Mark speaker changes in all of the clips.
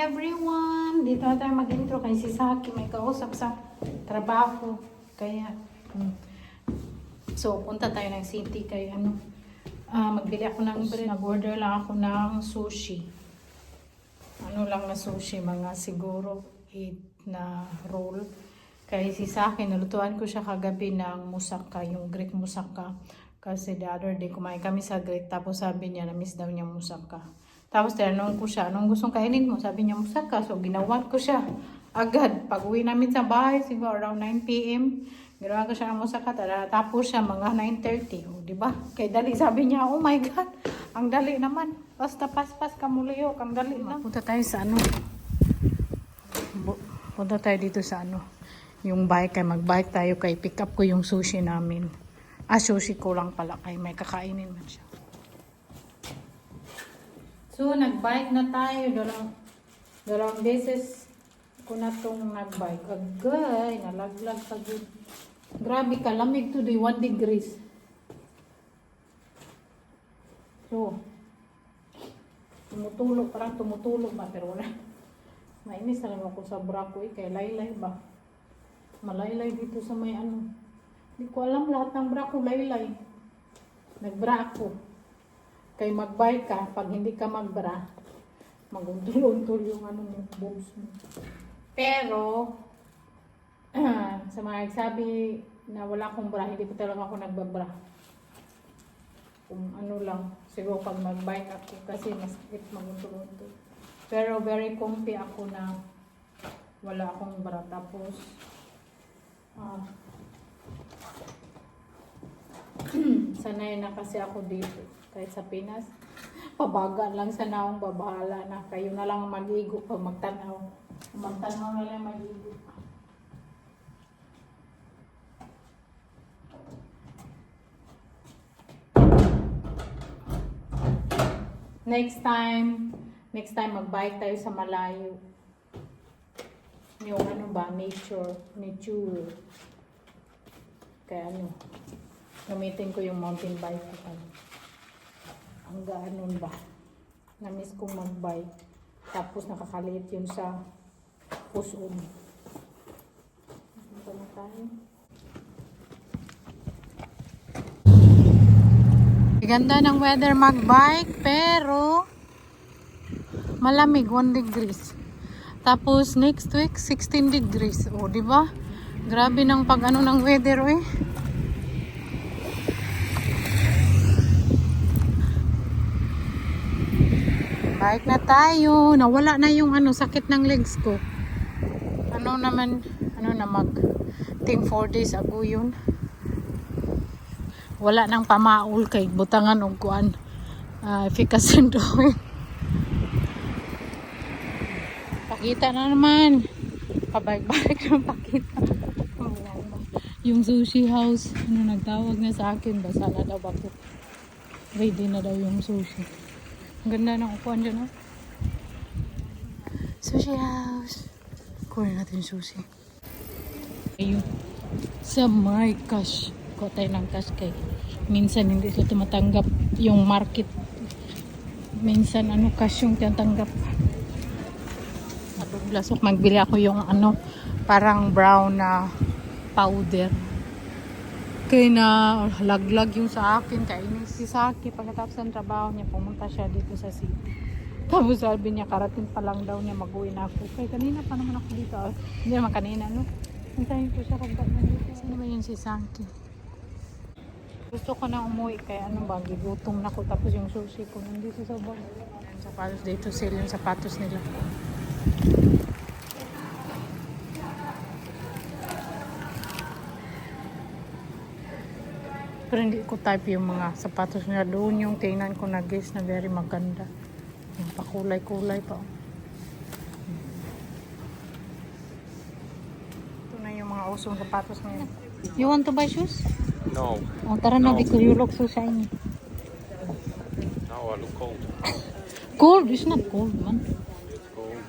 Speaker 1: everyone! Dito na tayo mag-intro kay si Saki. May kausap sa trabaho. Kaya, so, punta tayo ng city kay magbili ako ng bread. Nag-order lang ako ng sushi. Ano lang na sushi, mga siguro 8 na roll. Kaya si Saki, nalutuan ko siya kagabi ng musaka, yung Greek musaka. Kasi the other day, kumain kami sa Greek. Tapos sabi niya, na-miss daw niya musaka. Tapos tinanong ko siya, anong gustong kainin mo? Sabi niya, musaka. So, ginawan ko siya agad. Pag uwi namin sa bahay, siguro around 9 p.m., ginawa ko siya ng musaka. Tapos siya, mga 9:30. O, diba? Kaya dali, sabi niya, oh my God, ang dali naman. Basta paspas ka muliyok, ang dali lang. Punta tayo sa punta tayo dito sa yung bike. Kaya mag-bike tayo, kay pick up ko yung sushi namin. Sushi ko lang pala, kay may kakainin man siya. So, nag-bike na tayo. Dalawang beses ko na itong nag-bike. Agay, nalaglag pa dun. Grabe, kalamig today, 1 degrees. So, parang tumutulog ba, pero wala. Mainis talaga ako sa bra ko kay laylay ba? Malaylay dito sa may Hindi ko alam lahat ng bra ko, laylay. Nagbra ako. Kay mag-bike ka, pag hindi ka magbra, mag-untol-untol yung yung boobs mo. Pero, sa mga nagsabi na wala akong bra, hindi pa talaga ako nagbabra. Kung lang, siguro pag mag-bike ako kasi masakit mag-untol-untol. Pero very comfy ako na wala akong bra. Tapos, sanay na kasi ako dito. Kahit sa Pinas, pabaga lang sa naong babahala na. Kayo na lang mag-igo pag magtanaw. Magtanaw na lang mag-igo. Next time mag-bike tayo sa malayo. Yung nature. Kaya gamitin ko yung mountain bike ko. Ang gaanon ba? Na-miss kong mag-bike. Tapos nakakaliit yun sa puson. Ito na tayo. Ganda ng weather mag-bike, pero malamig, 1 degrees. Tapos next week, 16 degrees. O, di ba? Grabe ng ng weather, eh. Bike na tayo. Nawala na yung sakit ng legs ko. Team 4 days ago yun. Wala nang pamaul kay butangan og kuan. Efficacy doon. Pakita na naman. Pabalik-balik ng pakita. Yung sushi house, nagtawag na sa akin. Basa na daw ako. Ready na daw yung sushi. Ang ganda ng upuan dyan, Sushi house. Kunin natin yung sushi. Ayun. Sa my cash. Kuha tayo ng cash kay. Minsan hindi sila tumatanggap yung market. Minsan cash yung tinatanggap. Lasok, magbili ako yung parang brown na powder. Kaya na laglag yung sa akin. Kainis si Saki. Pagkatapos ng trabaho niya, pumunta siya dito sa city. Tapos sabi niya, karating pa lang daw niya, mag-uwi na ako. Kaya kanina pa naman ako dito. Hindi naman kanina, Hintayin ko siya kagbat na dito. Sino ba yun si Saki? Gusto ko na umuwi. Kaya gigutom na ko. Tapos yung sushi ko nandito sa bag. Sapatos dito, sale yung sapatos nila. Pero hindi ko type yung mga sapatos nila. Doon yung tingnan ko na guys na very maganda. Yung pakulay-kulay pa. Ito na yung mga usong sapatos nila. You want to buy shoes?
Speaker 2: No.
Speaker 1: Oh, tara na, because you look so shiny.
Speaker 2: No, I look cold.
Speaker 1: Cold? It's not cold, man.
Speaker 2: It's cold.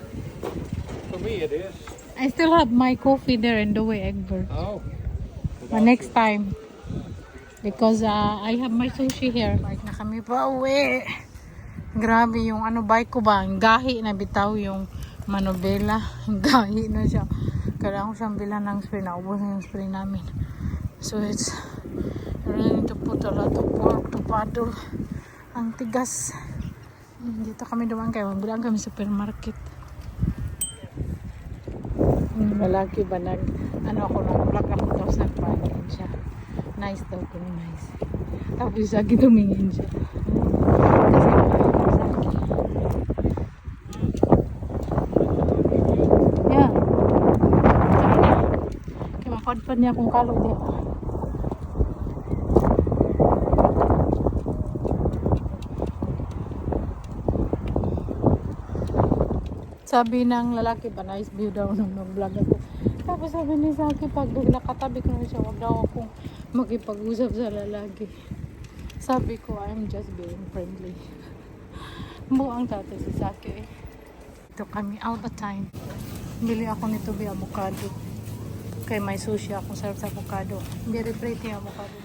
Speaker 2: For me it is.
Speaker 1: I still have my coffee there in the way, Egbert.
Speaker 2: Oh.
Speaker 1: But next time. Because I have my sushi here. Bike na kami pa uwi. Grabe yung bike ko ba. Ang gahi na bitaw yung manobela. Gahi na siya. Kailangan ko siyang bilan ng spray. Naubos na yung spray namin. So it's really need to put a lot of work to paddle. Ang tigas. Dito kami dumaan kayo. Magbilang kami sa supermarket. Lalaki ba ako nag-vlog ako tapos nagpangin siya. Nice daw kung nice. Tapos Saki tumingin siya. Kasi Saki. Yeah. Kaya mapadpad niya akong kalog diya. Sabi ng lalaki ba, nice view daw nung mag-vlog ako. Tapos sabi ni Saki, pag nakatabi ko na siya, wag daw akong makipag-usap sa lalaki. Sabi ko, I'm just being friendly. Buang tatay si Saki eh. Ito kami all the time. Bili ako nito bi avocado. Kay may sushi ako, sarap sa avocado. Very pretty avocado.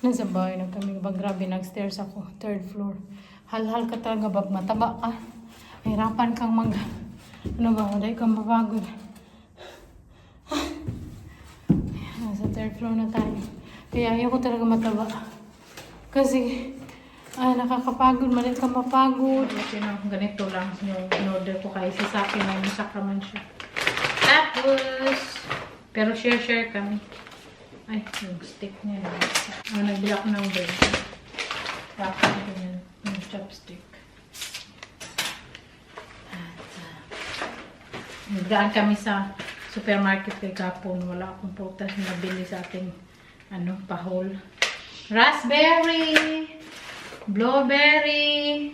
Speaker 1: Nasa bahay na kami, grabe, nag-stairs ako, 3rd floor. Hal-hal ka talaga, bab mataba ka. Hirapan kang ano ba, dahil kang mapagod. Nasa 3rd floor na tayo. Kaya ayaw ko talaga mataba. Kasi, nakakapagod, malit kang mapagod. Ganito lang yung in-order ko kay si Saki na yung sakraman siya. Tapos, pero share kami. Ay, yung stick niya. Nagbila ko ng bread. Tapos, ganyan, yung chopstick. Nagdaan kami sa supermarket kay kapon. Wala akong prutas na nabili sa ating pahol. Raspberry, blueberry,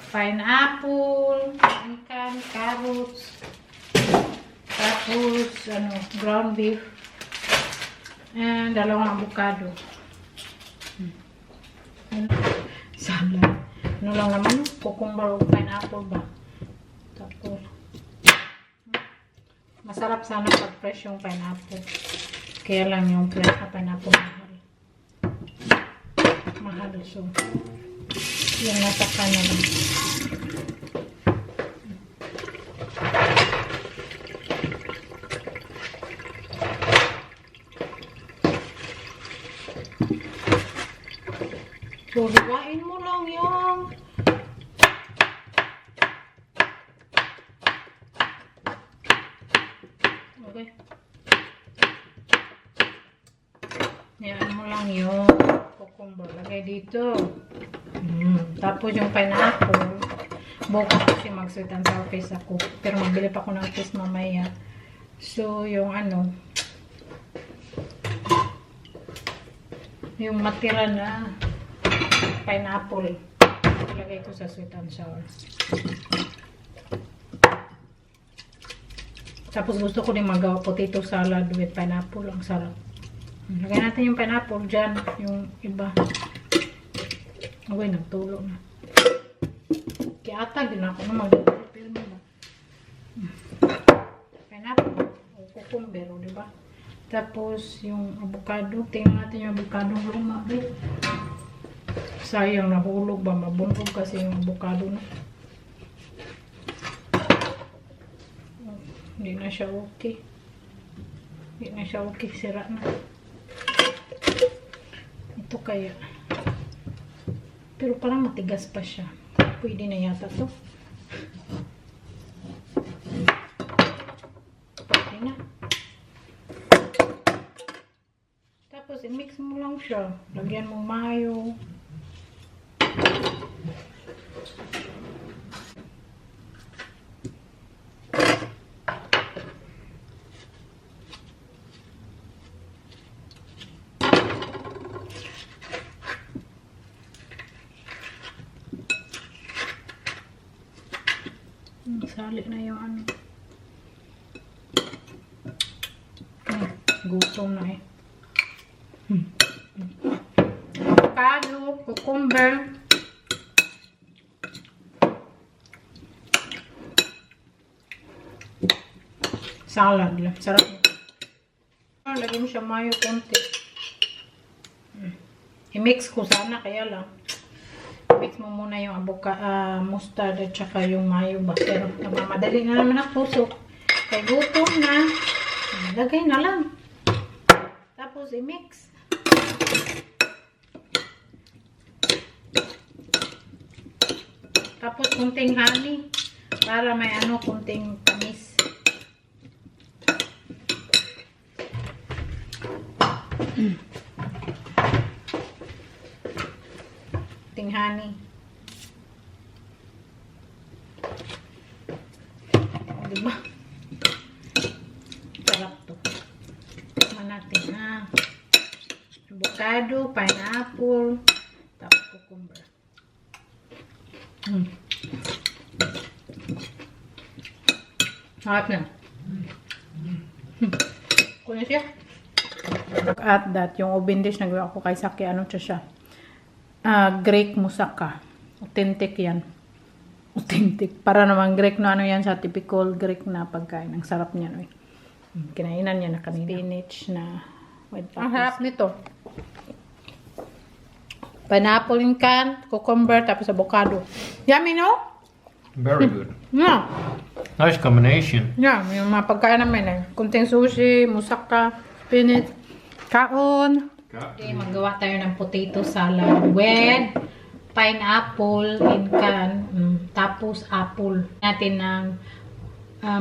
Speaker 1: pineapple, ikan, carrots, tapos ground beef, and dalawang avocado. Salad. Ano lang naman, cucumber o pineapple ba? Tapos masarap sana pag fresh yung pineapple. Kaya lang yung fresh na pineapple mahal. So, yung nasa kanya lang. So, hiwain mo lang yung okay. Yan mo lang yung cucumber. Lagay dito. Tapos yung pineapple. Bukas kasi mag-sweet and sour face ako. Pero magbili pa ako ng face mamaya. So, yung yung matira na pineapple. Ilagay ko sa sweet and sour. Tapos gusto ko din magawa potato salad with pineapple. Ang sarap. Lagay natin yung pineapple dyan. Yung iba. Okay, nagtulo na. Kaya ata, din ako na mag-prepare mo ba? Pineapple. O cucumber, o diba? Tapos yung avocado. Tingnan natin yung avocado luma. Sayang nahulog ba? Mabundog kasi yung avocado na. Hindi na siya okay. Hindi na siya okay. Sira na. Ito kaya. Pero parang matigas pa siya. Pwede na yata to. Pwede na. Tapos i-mix mo lang siya. Lagyan mo mayo. Sali na yung gutom na eh. Avocado, cucumber, salad lang. Sarap. Lagyan mo siya mayo konti. I-mix ko sana kaya lang I-mix mo muna yung mustard at saka yung mayo ba. Pero namamadali na naman ako. So, kay gutom na. Lagay na lang. Tapos i-mix. Tapos kunting honey. Para may kunting tamis. Kunting honey. Diba? Sarap to. Tikman natin ha. Avocado, pineapple, tapos cucumber. Harap na. Kunin siya. Look at that. Yung oven dish na gawa ko kay Saki. Ano siya? Greek moussaka. Authentic yan. Authentic. Para naman Greek na ano yan sa typical Greek na pagkain. Ang sarap niyan. Kinainan niya na kanina. Spinach na with patties. Ang harap nito. Pineapple in can, cucumber, tapos avocado. Yummy, no?
Speaker 2: Very good.
Speaker 1: Yeah.
Speaker 2: Nice combination.
Speaker 1: Yeah, yung mga pagkain namin eh. Kunting sushi, moussaka, spinach, kaon. Okay, magawa tayo ng potato salad with pineapple in can, tapos apple. Natin ng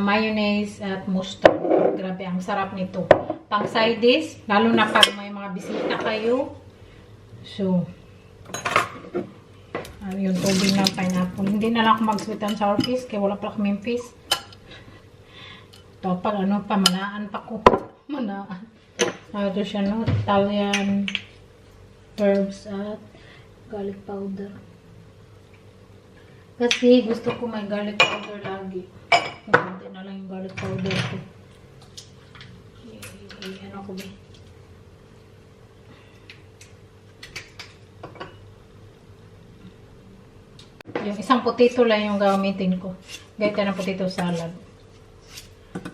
Speaker 1: mayonnaise at mustard. Grabe, ang sarap nito. Pang side dish, lalo na pag may mga bisita kayo. So, yung tubig ng pineapple. Hindi na lang ako mag-sweet and sour fish, kaya wala pa kaming fish. Ito, pag pamanaan pa ko. Manaan. Ito siya, no? Italian herbs at garlic powder. Kasi gusto ko may garlic powder lagi. Hindi na lang yung garlic powder ko. Ano ko ba? Yung isang potato lang yung gamitin ko. Gaya ng potato salad.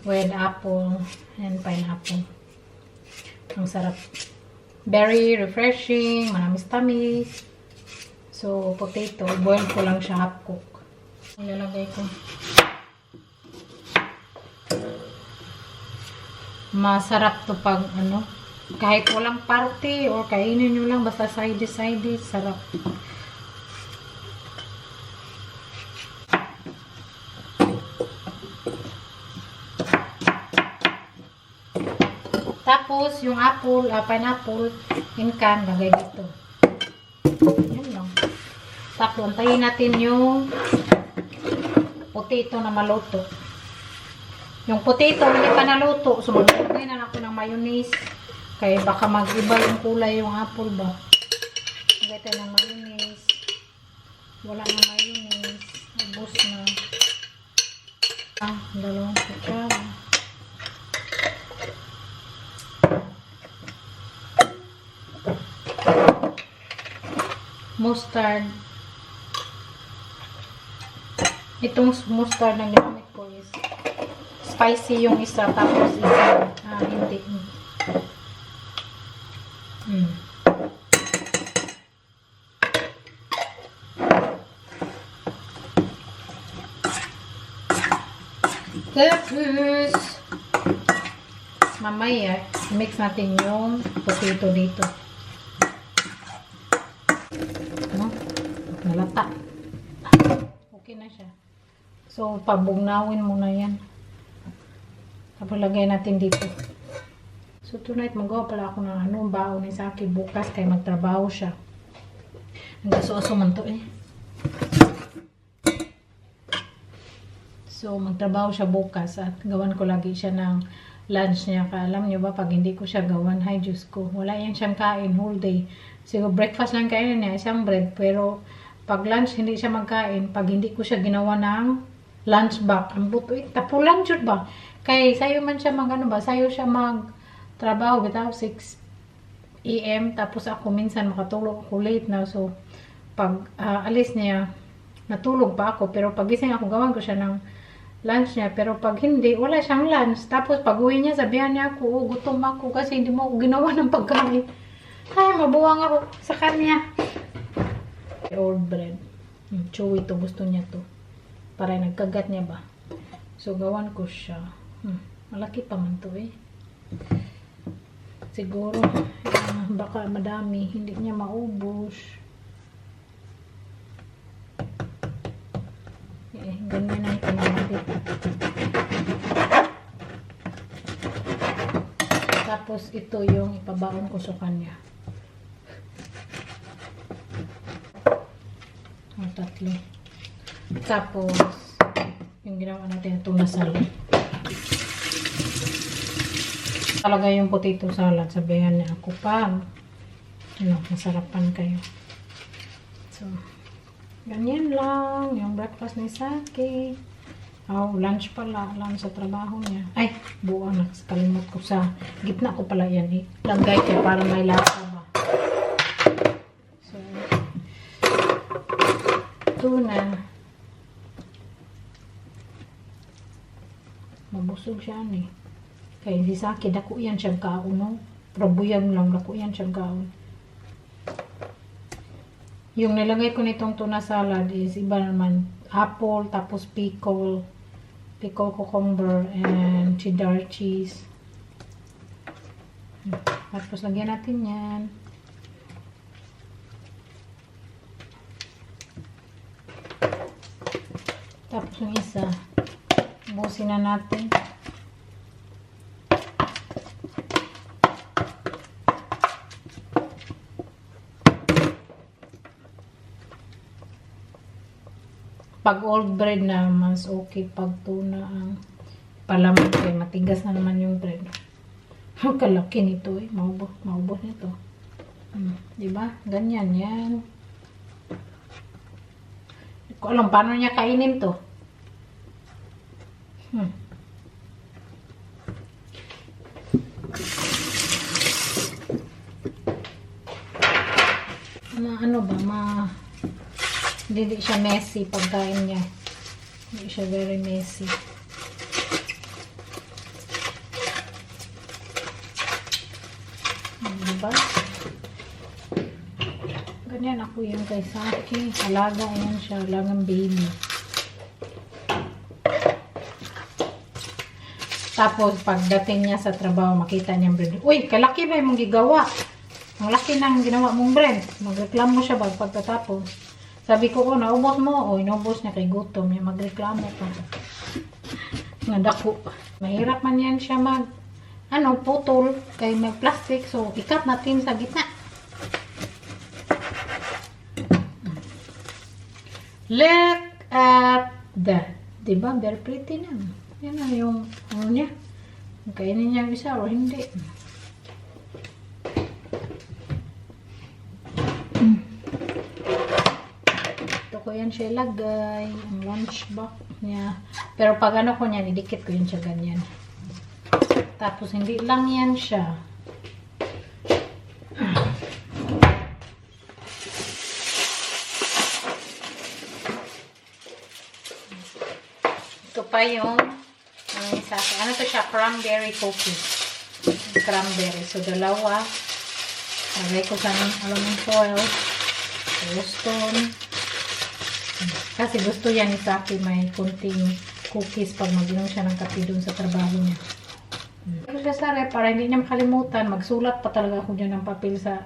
Speaker 1: With apple and pineapple. Ang sarap. Very refreshing. Manamis-tamis. So, potato. Boil ko lang siya half cook. Ilalagay ko. Masarap to pag kahit walang party or kainin nyo lang. Basta side dish. Sarap. Tapos, yung pineapple in can, lagay dito. Yan lang. Tapos, antayin natin yung potato na maluto. Yung potato, hindi pa naluto. So, maglagay na ako ng mayonnaise. Kaya baka mag-iba yung kulay yung apple ba. Lagay tayo ng mayonnaise. Wala na mayonnaise. Ubus na. Dalawang kutsara. Mustard. Itong mustard na ginamit ko is spicy yung isa, tapos isa hindi. Tapos mamaya mix natin yung potato dito. Nalata. Okay na siya. So, pabugnawin muna yan. Tapos lagay natin dito. So, tonight magawa pala ako ng baon ni Saki bukas kaya magtrabaho siya. Nagkasuaso man to eh. So, magtrabaho siya bukas at gawan ko lagi siya ng lunch niya. Alam niyo ba, pag hindi ko siya gawan, hay Diyos ko, wala yan siyang kain whole day. Siguro breakfast lang kainin niya, isang bread, pero pag lunch, hindi siya magkain. Pag hindi ko siya ginawa ng lunch back, ang buto, tapulan jud ba? Kay sayo man siya sayo siya magtrabaho bitaw 6 AM, tapos ako minsan makatulog ako late na. So, pag alis niya, natulog pa ako. Pero pag gising ako, gawan ko siya ng lunch niya. Pero pag hindi, wala siyang lunch. Tapos pag uwi niya, sabihan niya ako, gutom ako kasi hindi mo ako ginawa ng pagkain. Ay, mabuwang ako sa kanya. Old bread. Chewy to. Gusto niya to. Para nagkagat niya ba. So, gawan ko siya. Malaki pa man to eh. Siguro, baka madami. Hindi niya maubos. Ganyan ang panamabit. Tapos, ito yung ipabaon ko sa kanya. Tatlo. Tapos, yung ginawa natin itong salad. Talaga yung potato salad. Sabihan niya ako pa. Masarapan kayo. So, ganyan lang. Yung breakfast ni Saki. Lunch pala. Lunch sa trabaho niya. Ay, buwan. Nakalimot ko sa gitna ko pala yan eh. Langgay ko para may lasa ba. So, tuna. Mabusog siya eh. Kaya si Saki, dako yan siyang kaon, no? Probuyag lang, dako yan siyang kaon. Yung nilagay ko nitong tuna salad is iba naman. Apple, tapos pickle cucumber, and cheddar cheese. Tapos lagyan natin yan. Tapos yung isa, busin na natin. Pag old bread na, mas okay pag tuna ang palaman kay matigas na naman yung bread. Ang kalaki nito eh. Maubos nito. Diba? Ganyan yan. Hindi ko alam paano niya kainin to. Ano ba? Hindi siya messy pagkain niya. Hindi siya very messy. Diba? Ganyan ako yung kay Saki. Alaga yan siya. Alagang baby. Tapos, pagdating niya sa trabaho, makita niya bread. Uy, kalaki ba yung mong gigawa? Ang laki ng ginawa mong bread. Magreklamo siya pagkatapos. Sabi ko, naubos mo. Inubos niya kay gutom. Niya magreklamo pa. Nadako. Mahirap man yan siya putol. Kay may plastic. So, ikat natin sa gitna. Look at that. Diba? Very pretty na. Yan na yung niya. Kainin niya isa o hindi. Ko yan siya ilagay ang lunch box niya, pero pag ano ko niyan, idikit ko yun siya ganyan. Tapos hindi lang yan siya, ito pa yung ano to siya, cranberry cookies. Cranberry, so dalawa lagay ko sa aluminum foil, Boston. Kasi gusto yan ni Saki may kunting cookies pag mag-inom siya ng kape doon sa trabaho niya. Pero siya sa ref, para hindi niya makalimutan, magsulat pa talaga ako dyan ng papel sa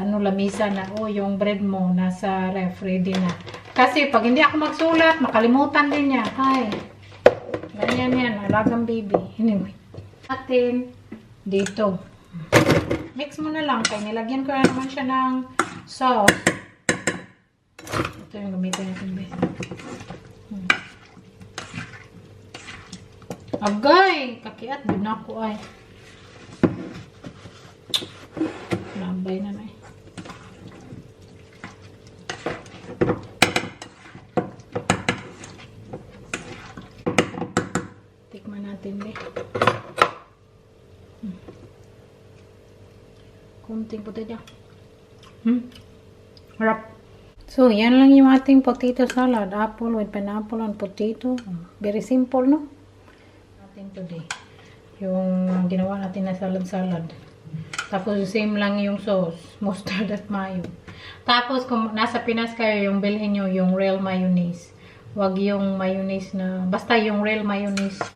Speaker 1: lamisa na, yung bread mo nasa ref, ready na. Kasi pag hindi ako magsulat, makalimutan din niya. Ay, ganyan yan, alagang baby. Anyway, atin dito. Mix mo na lang, kaya nilagyan ko na naman siya ng sauce. Ito yung gamitin natin, be. Agay! Kakiat, din ako ay. Labay na na eh. Tikman natin, be. Kunting puti dyan. Harap. So, yan lang yung ating potato salad. Apple with pineapple and potato. Very simple, no? Natin today. Yung ginawa natin na salad. Tapos, same lang yung sauce. Mustard at mayo. Tapos, kung nasa Pinas kayo, yung bilhin nyo yung real mayonnaise. Wag yung mayonnaise na, basta yung real mayonnaise.